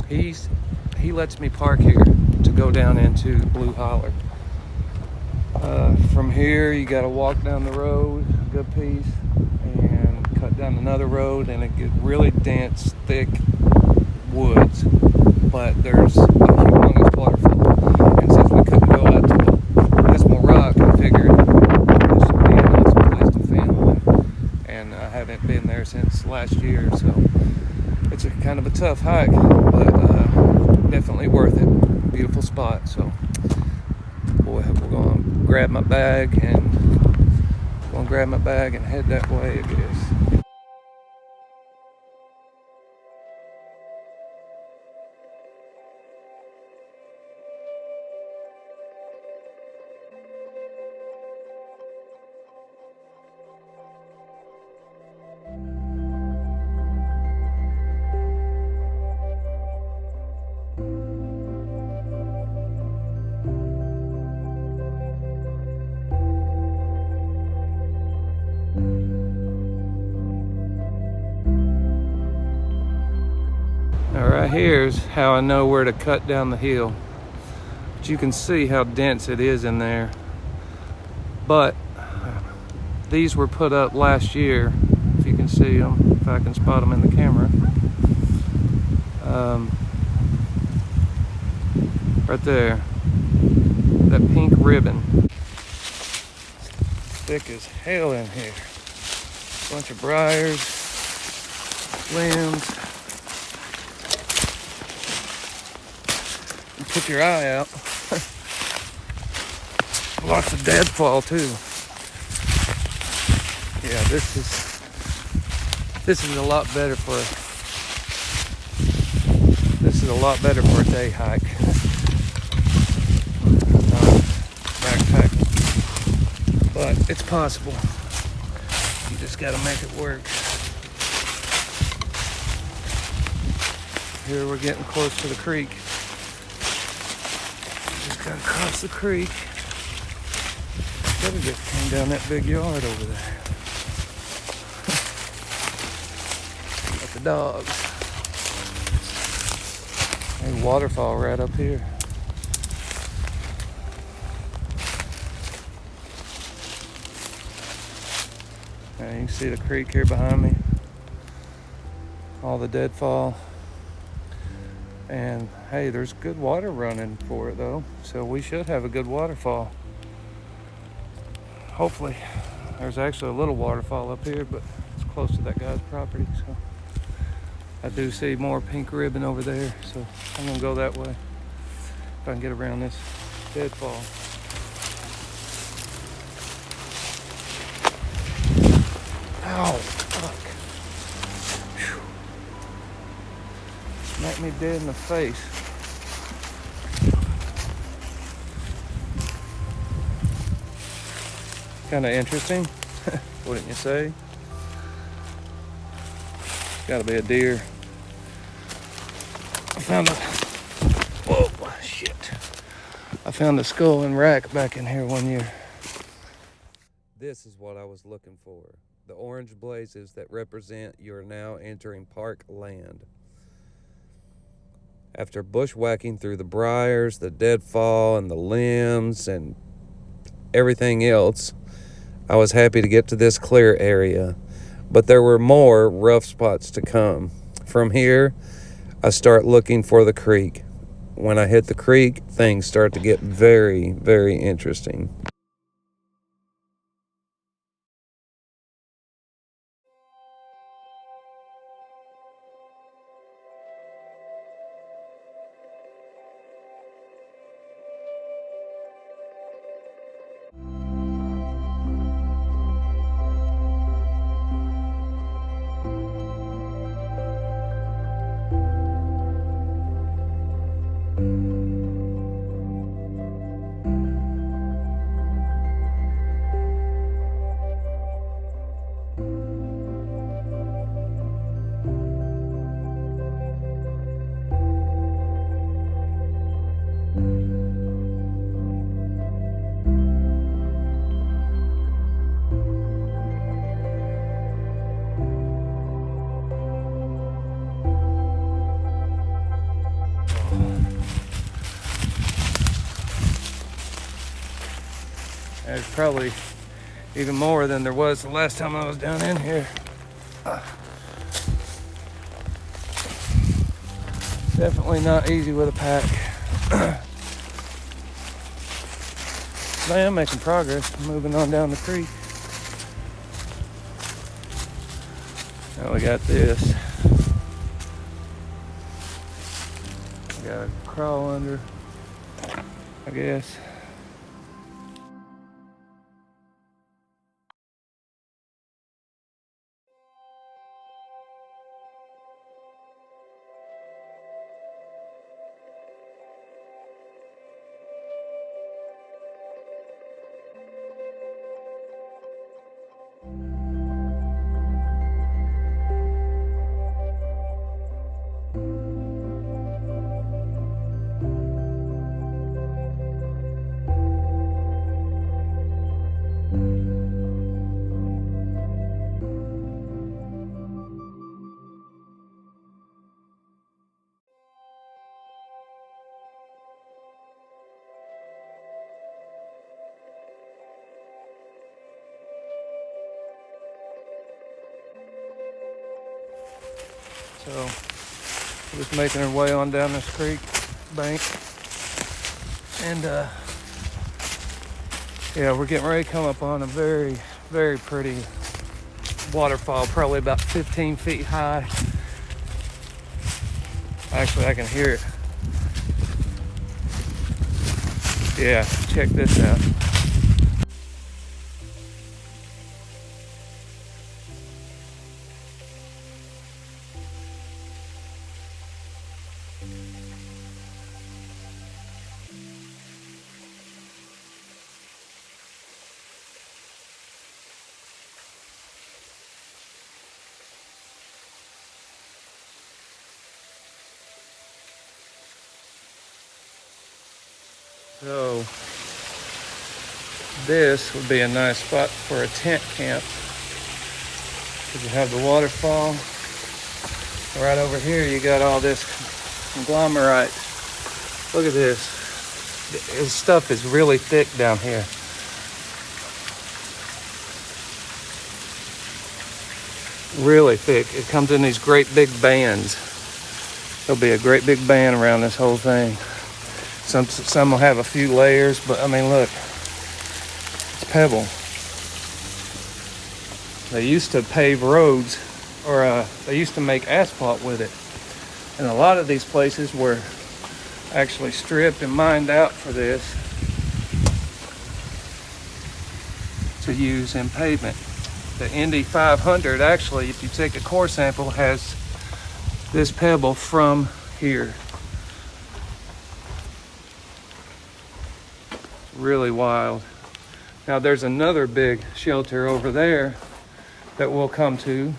he lets me park here to go down into Bylew Hollow. From here, you got to walk down the road a good piece and cut down another road, and it gets really dense, thick woods. But there's a humongous waterfall, and since we couldn't go out to this more rock, I figured this would be an awesome place to film. And I haven't been there since last year, so it's a kind of a tough hike, but definitely worth it. Beautiful spot. So, boy, we're gonna grab my bag and head that way, I guess. Now right here's how I know where to cut down the hill. But you can see how dense it is in there. But these were put up last year, if you can see them, if I can spot them in the camera. Right there, that pink ribbon. Thick as hell in here. Bunch of briars, limbs. Put your eye out. Lots of deadfall too. Yeah, this is a lot better for a day hike. Backpacking, but it's possible. You just got to make it work. Here we're getting close to the creek. Just gotta cross the creek. Better just came down that big yard over there. Got the dogs. There's a waterfall right up here. Now you can see the creek here behind me. All the deadfall. And hey, there's good water running for it though, so we should have a good waterfall. Hopefully. There's actually a little waterfall up here, but it's close to that guy's property, so I do see more pink ribbon over there, so I'm gonna go that way if I can get around this deadfall. Ow, fuck. Smacked me dead in the face. Kind of interesting, wouldn't you say? Gotta be a deer. I found a skull and rack back in here one year. This is what I was looking for. The orange blazes that represent you're now entering park land. After bushwhacking through the briars, the deadfall, and the limbs, and everything else, I was happy to get to this clear area. But there were more rough spots to come. From here, I start looking for the creek. When I hit the creek, things start to get very, very interesting. There's probably even more than there was the last time I was down in here. Definitely not easy with a pack. But I am making progress. I'm moving on down the creek. Now we got this. We gotta crawl under, I guess. So, just making our way on down this creek bank. And yeah, we're getting ready to come up on a very, very pretty waterfall, probably about 15 feet high. Actually, I can hear it. Yeah, check this out. So this would be a nice spot for a tent camp. Because you have the waterfall. Right over here you got all this conglomerate. Look at this. This stuff is really thick down here. Really thick. It comes in these great big bands. There'll be a great big band around this whole thing. Some will have a few layers, but I mean, look, it's pebble. They used to pave roads, or they used to make asphalt with it. And a lot of these places were actually stripped and mined out for this to use in pavement. The Indy 500, actually, if you take a core sample, has this pebble from here. Really wild. Now there's another big shelter over there that we'll come to,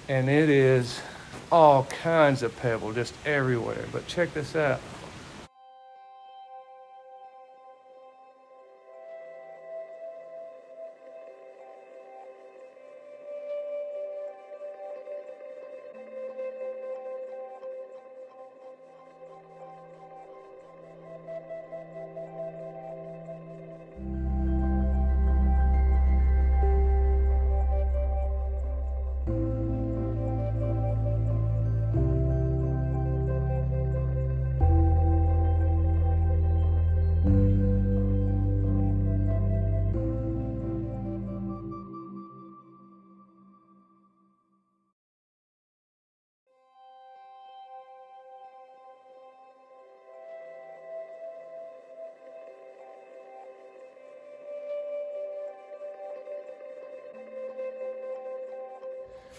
and it is all kinds of pebble just everywhere. But check this out.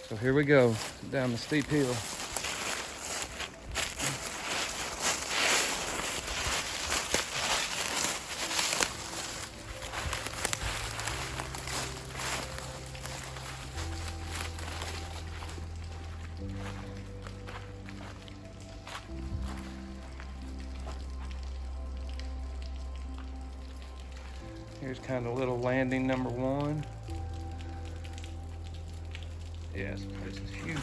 So here we go, down the steep hill. Here's kind of little landing number one. Yeah, this place is huge.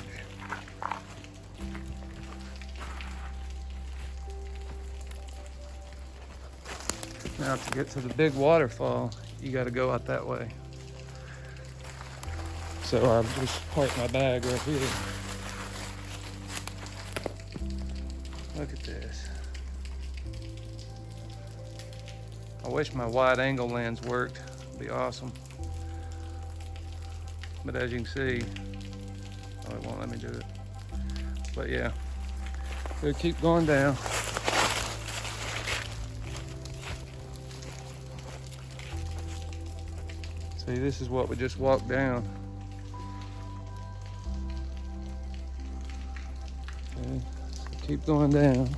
Now to get to the big waterfall, you got to go out that way. So I'll just park my bag right here. Look at this. I wish my wide angle lens worked. It'd be awesome. But as you can see, oh, it won't let me do it. But yeah, we'll keep going down. See, this is what we just walked down. Okay, so keep going down.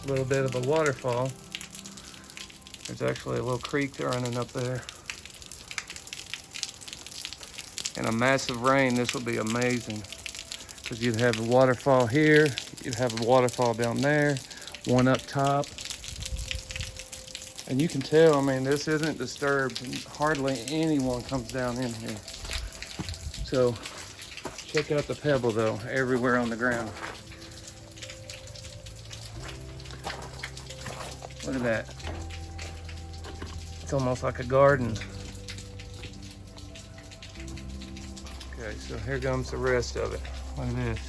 A little bit of a waterfall. There's actually a little creek running up there. In a massive rain, this will be amazing. Because you'd have a waterfall here, you'd have a waterfall down there, one up top. And you can tell, I mean, this isn't disturbed, and hardly anyone comes down in here. So, check out the pebble though, everywhere on the ground. Look at that. It's almost like a garden. Okay, so here comes the rest of it. Look at this.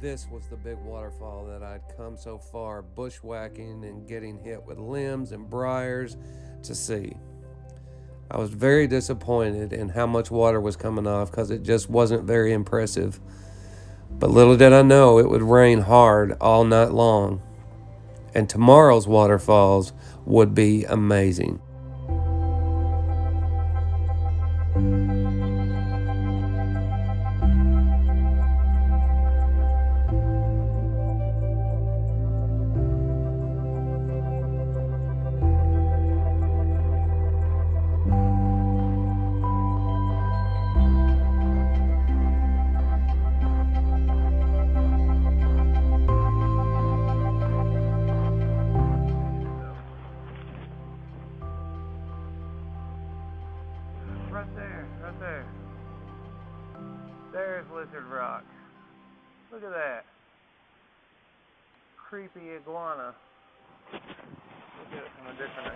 this was the big waterfall that I'd come so far bushwhacking and getting hit with limbs and briars to see. I was very disappointed in how much water was coming off because it just wasn't very impressive. But little did I know it would rain hard all night long. And tomorrow's waterfalls would be amazing. Right there. There's Lizard Rock. Look at that. Creepy iguana. Look at it from a different angle.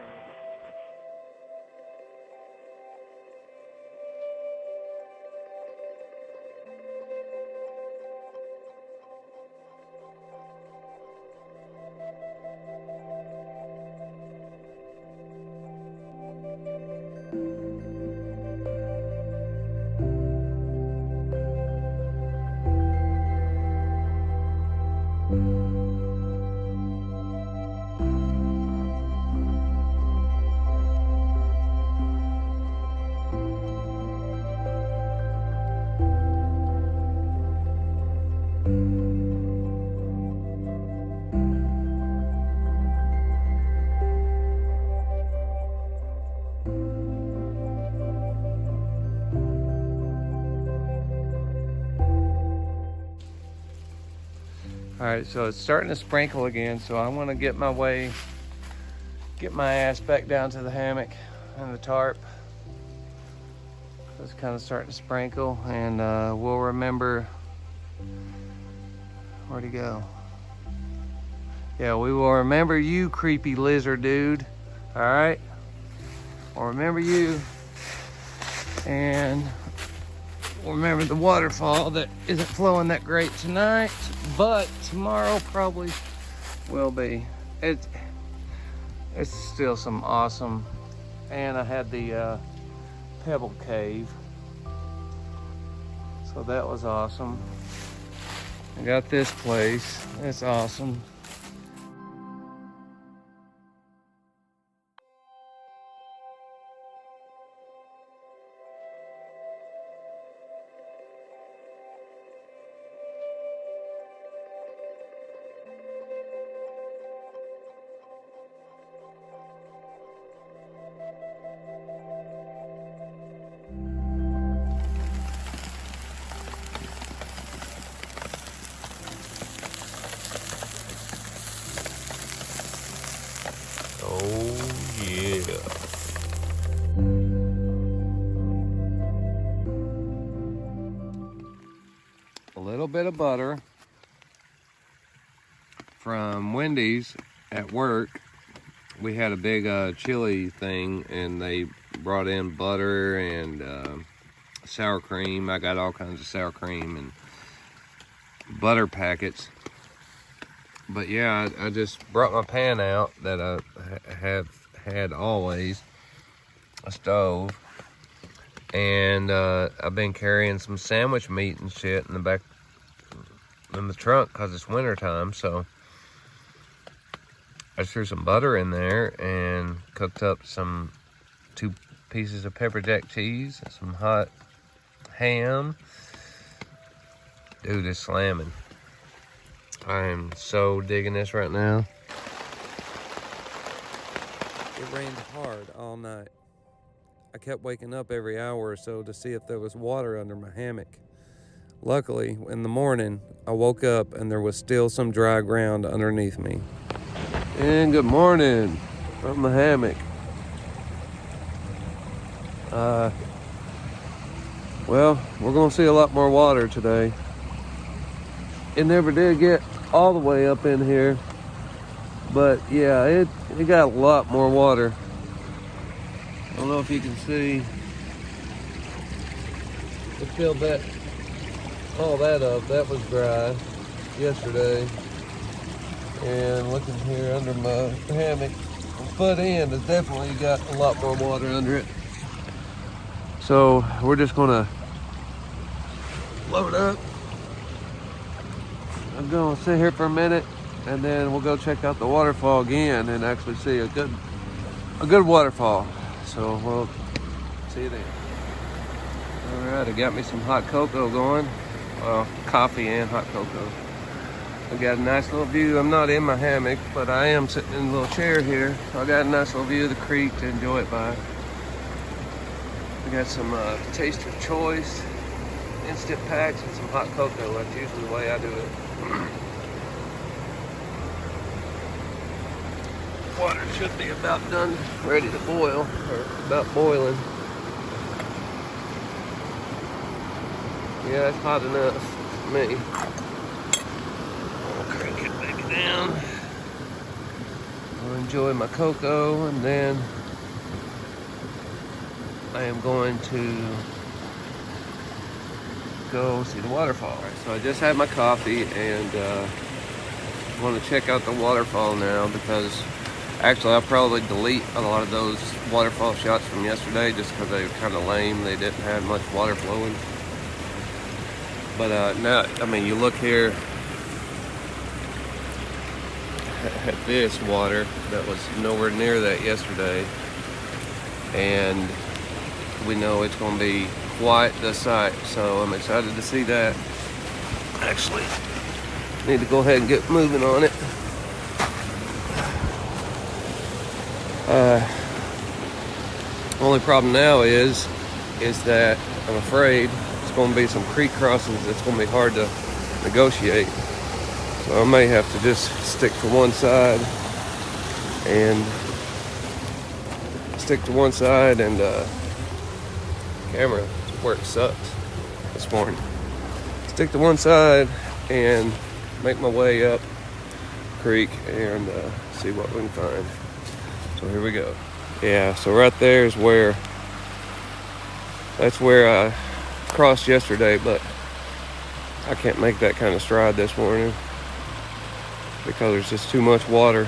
All right, so it's starting to sprinkle again, so I want to get my ass back down to the hammock and the tarp. It's kind of starting to sprinkle, and we'll remember, where'd he go? Yeah, we will remember you, creepy lizard dude. All right, we'll remember you, and we'll remember the waterfall that isn't flowing that great tonight, but tomorrow probably will be. It's still some awesome. And I had the Pebble Cave, so that was awesome. I got this place. It's awesome. Oh yeah. A little bit of butter from Wendy's at work. We had a big chili thing, and they brought in butter and sour cream. I got all kinds of sour cream and butter packets. But yeah, I just brought my pan out that I have had always, a stove, and I've been carrying some sandwich meat and shit in the back, in the trunk, because it's winter time. So I threw some butter in there and cooked up 2 pieces of pepper jack cheese, some hot ham. Dude, it's slamming. I am so digging this right now. It rained hard all night. I kept waking up every hour or so to see if there was water under my hammock. Luckily, in the morning, I woke up and there was still some dry ground underneath me. And good morning from the hammock. Well, we're gonna see a lot more water today. It never did get all the way up in here, but yeah, it got a lot more water. I don't know if you can see. It filled all that up. That was dry. yesterday. And looking here under my hammock, the foot end has definitely got a lot more water under it. So we're just gonna load up. I'm gonna sit here for a minute, and then we'll go check out the waterfall again and actually see a good waterfall. So we'll see you then. All right, I got me some hot cocoa going. Well, coffee and hot cocoa. I got a nice little view. I'm not in my hammock, but I am sitting in a little chair here. So I got a nice little view of the creek to enjoy it by. We got some taster choice, instant packs, and some hot cocoa. That's usually the way I do it. Water should be about done, ready to boil, or about boiling. Yeah, it's hot enough for me. I'll crank it baby down. I'll enjoy my cocoa, and then I am going to go see the waterfall. Right, so I just had my coffee, and I want to check out the waterfall now, because actually I'll probably delete a lot of those waterfall shots from yesterday just because they were kind of lame. They didn't have much water flowing. But now, I mean, you look here at this water that was nowhere near that yesterday, and we know it's going to be quite the sight. So I'm excited to see that. Actually, need to go ahead and get moving on it. Only problem now is that I'm afraid it's going to be some creek crossings that's going to be hard to negotiate. So I may have to just stick to one side and camera work sucks this morning. Stick to one side and make my way up creek and see what we can find. So here we go. Yeah, so right there is that's where I crossed yesterday, but I can't make that kind of stride this morning because there's just too much water.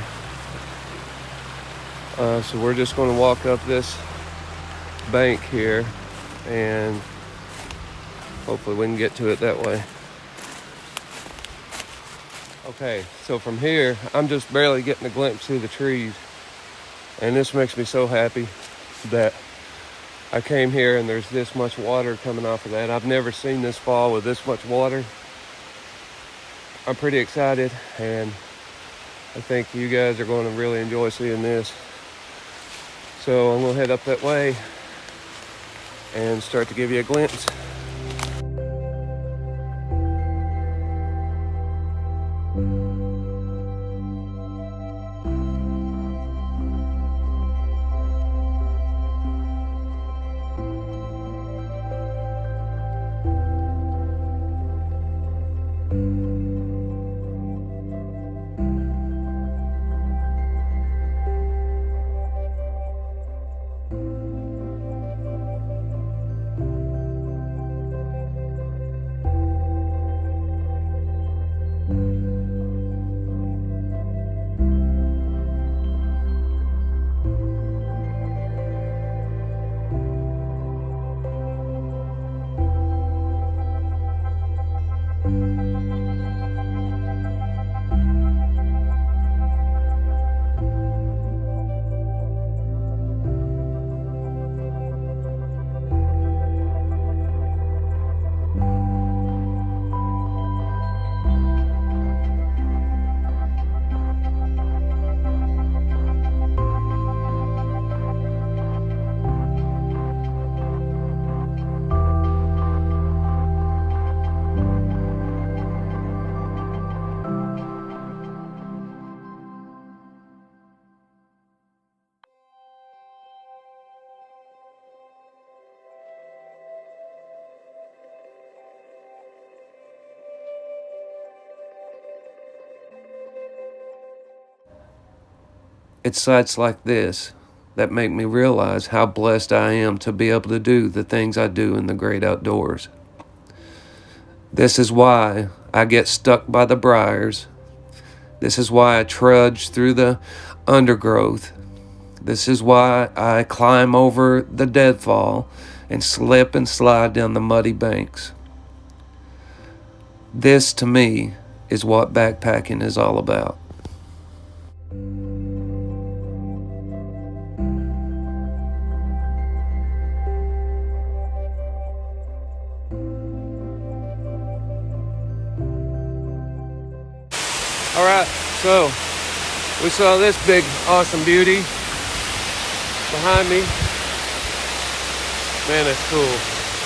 So we're just going to walk up this bank here, and hopefully we can get to it that way. Okay, so from here, I'm just barely getting a glimpse through the trees. And this makes me so happy that I came here and there's this much water coming off of that. I've never seen this fall with this much water. I'm pretty excited, and I think you guys are going to really enjoy seeing this. So I'm going to head up that way and start to give you a glimpse. It's sights like this that make me realize how blessed I am to be able to do the things I do in the great outdoors. This is why I get stuck by the briars. This is why I trudge through the undergrowth. This is why I climb over the deadfall and slip and slide down the muddy banks. This, to me, is what backpacking is all about. All right, so we saw this big, awesome beauty behind me. Man, that's cool.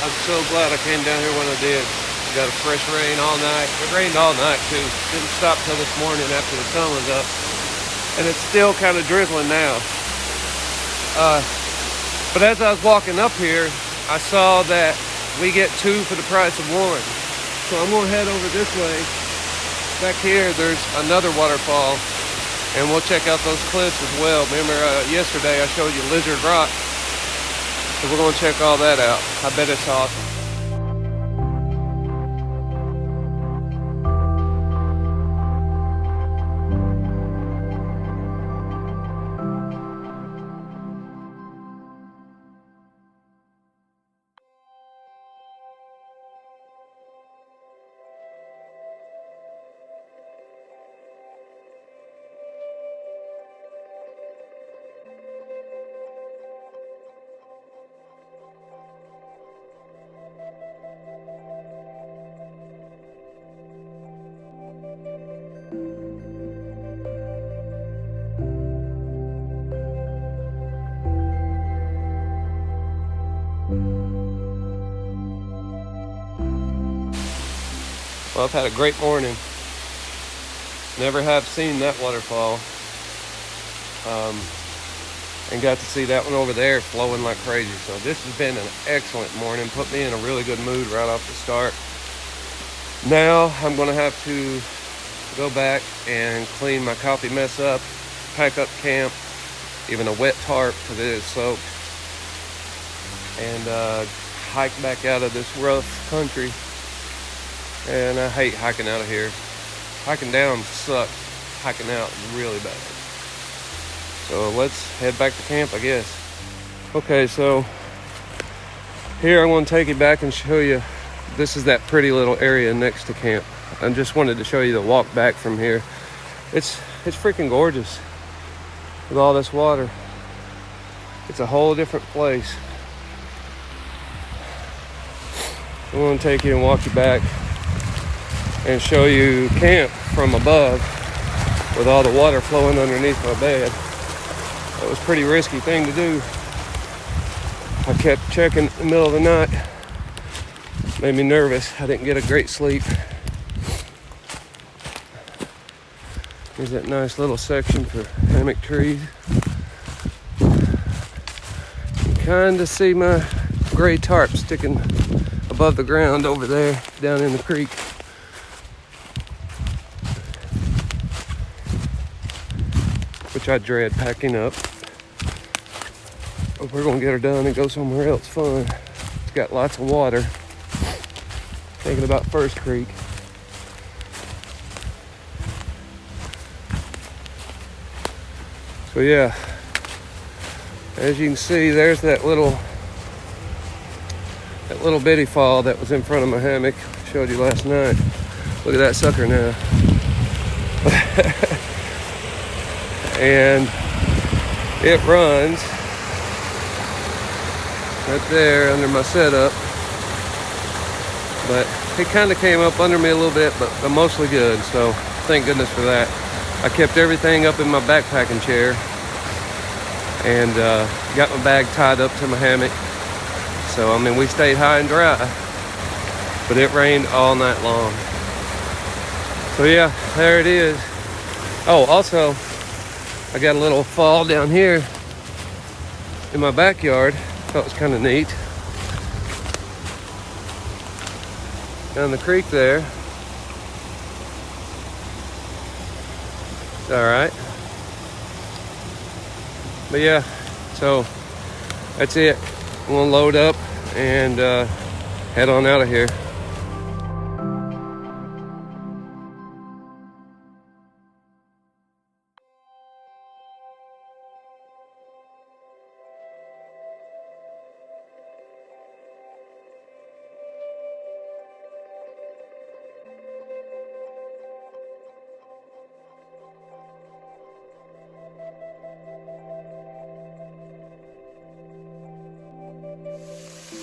I'm so glad I came down here when I did. We got a fresh rain all night. It rained all night too. Didn't stop till this morning after the sun was up. And it's still kind of drizzling now. But as I was walking up here, I saw that we get 2 for the price of 1. So I'm gonna head over this way. Back here, there's another waterfall, and we'll check out those cliffs as well. Remember, yesterday I showed you Lizard Rock, so we're going to check all that out. I bet it's awesome. Well, I've had a great morning. Never have seen that waterfall. And got to see that one over there flowing like crazy. So this has been an excellent morning. Put me in a really good mood right off the start. Now I'm gonna have to go back and clean my coffee mess up, pack up camp, even a wet tarp because it is soaked, and hike back out of this rough country. And I hate hiking out of here. Hiking down sucks. Hiking out really bad. So let's head back to camp, I guess. Okay, so here I'm going to take you back and show you. This is that pretty little area next to camp. I just wanted to show you the walk back from here. It's freaking gorgeous with all this water. It's a whole different place. I'm going to take you and walk you back and show you camp from above with all the water flowing underneath my bed. That was a pretty risky thing to do. I kept checking in the middle of the night. Made me nervous. I didn't get a great sleep. Here's that nice little section for hammock trees. You kind of see my gray tarp sticking above the ground over there down in the creek. Which I dread packing up. But we're gonna get her done and go somewhere else fun. It's got lots of water. Thinking about First Creek. So yeah, as you can see, there's that little bitty fall that was in front of my hammock. I showed you last night. Look at that sucker now. And it runs right there under my setup. But it kind of came up under me a little bit, but mostly good. So thank goodness for that. I kept everything up in my backpacking chair and got my bag tied up to my hammock. So, I mean, we stayed high and dry, but it rained all night long. So yeah, there it is. Oh, also, I got a little fall down here in my backyard. Thought it was kind of neat. Down the creek there. It's all right. But yeah, so that's it. I'm gonna load up and head on out of here.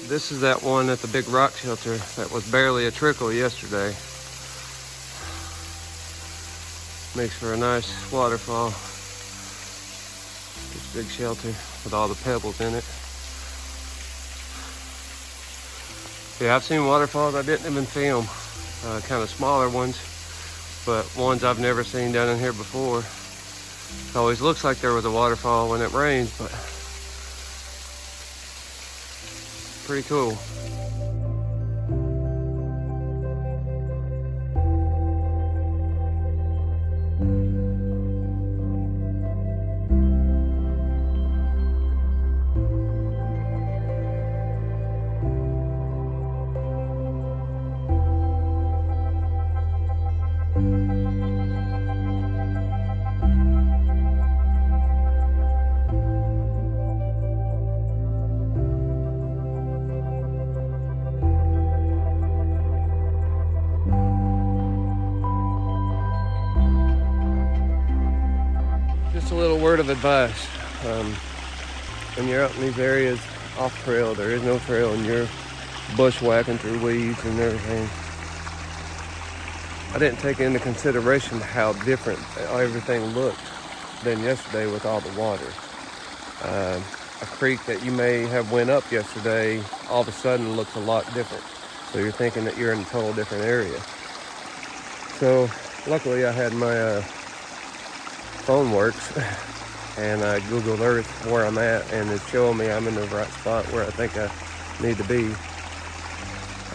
This is that one at the big rock shelter that was barely a trickle yesterday. Makes for a nice waterfall. This big shelter with all the pebbles in it. Yeah, I've seen waterfalls I didn't even film. Kind of smaller ones, but ones I've never seen down in here before. It always looks like there was a waterfall when it rains, but pretty cool. Just a little word of advice. When you're out in these areas off trail, there is no trail, and you're bushwhacking through weeds and everything. I didn't take into consideration how different everything looked than yesterday with all the water. A creek that you may have went up yesterday all of a sudden looks a lot different. So you're thinking that you're in a total different area. So luckily I had my phone works and I Googled Earth where I'm at, and it's showing me I'm in the right spot where I think I need to be.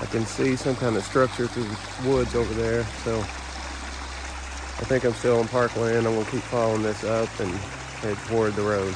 I can see some kind of structure through the woods over there, so I think I'm still on parkland. I'm gonna keep following this up and head toward the road.